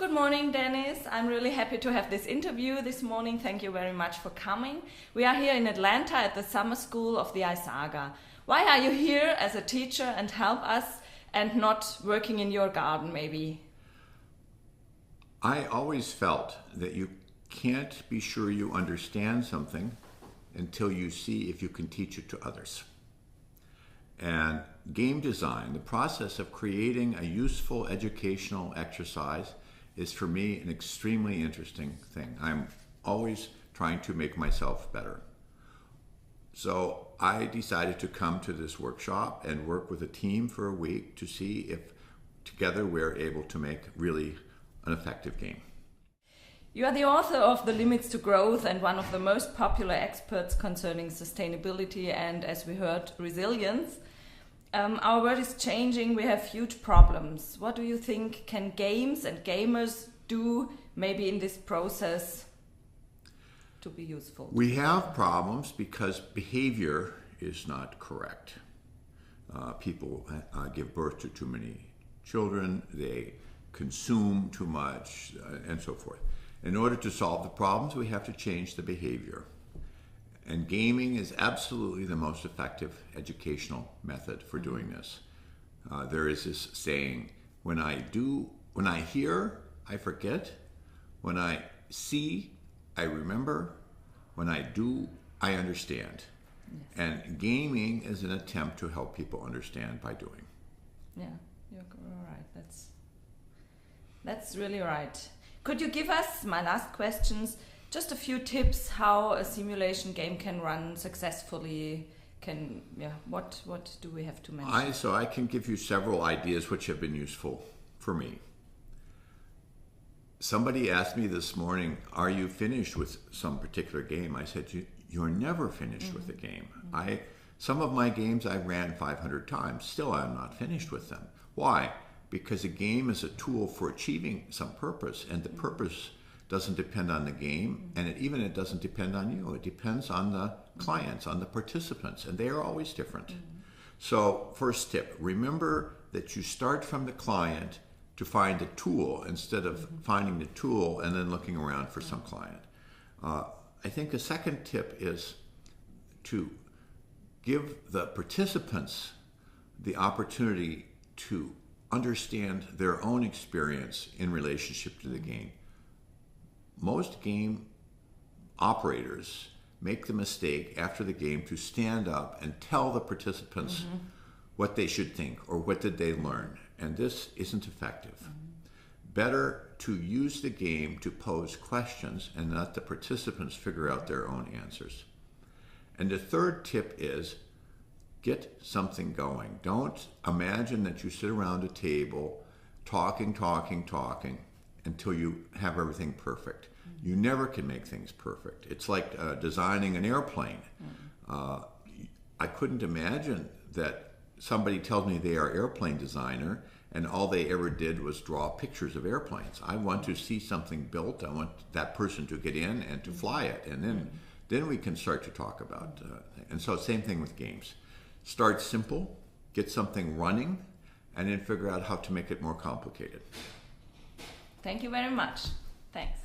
Good morning, Dennis. I'm really happy to have this interview this morning. Thank you very much for coming. We are here in Atlanta at the summer school of the ISAGA. Why are you here as a teacher and help us and not working in your garden maybe? I always felt that you can't be sure you understand something until you see if you can teach it to others. And game design, the process of creating a useful educational exercise, is for me an extremely interesting thing. I'm always trying to make myself better. So I decided to come to this workshop and work with a team for a week to see if together we're able to make really an effective game. You are the author of The Limits to Growth and one of the most popular experts concerning sustainability and, as we heard, resilience. Our world is changing, we have huge problems. What do you think can games and gamers do maybe in this process to be useful? We have problems because behavior is not correct. People give birth to too many children, they consume too much, and so forth. In order to solve the problems, we have to change the behavior. And gaming is absolutely the most effective educational method for doing this. There is this saying, when I hear, I forget. When I see, I remember. When I do, I understand. Yes. And gaming is an attempt to help people understand by doing. Yeah, you're right. That's really right. Could you give us, my last questions, just a few tips how a simulation game can run successfully? What do we have to mention? So I can give you several ideas which have been useful for me. Somebody asked me this morning, are you finished with some particular game? I said, you're never finished with a game. Some of my games I ran 500 times. Still, I'm not finished with them. Why? Because a game is a tool for achieving some purpose, and the purpose doesn't depend on the game, and it doesn't depend on you. It depends on the clients, on the participants, and they are always different. So, first tip, remember that you start from the client to find a tool instead of finding the tool and then looking around for some client. I think a second tip is to give the participants the opportunity to understand their own experience in relationship to the game. Most game operators make the mistake after the game to stand up and tell the participants what they should think or what did they learn, and this isn't effective. Better to use the game to pose questions and let the participants figure out their own answers. And the third tip is get something going. Don't imagine that you sit around a table talking until you have everything perfect. You never can make things perfect. It's like designing an airplane. I couldn't imagine that somebody tells me they are an airplane designer and all they ever did was draw pictures of airplanes. I want to see something built. I want that person to get in and to fly it, and then we can start to talk about and so same thing with games. Start simple, get something running, and then figure out how to make it more complicated. Thank you very much. Thanks.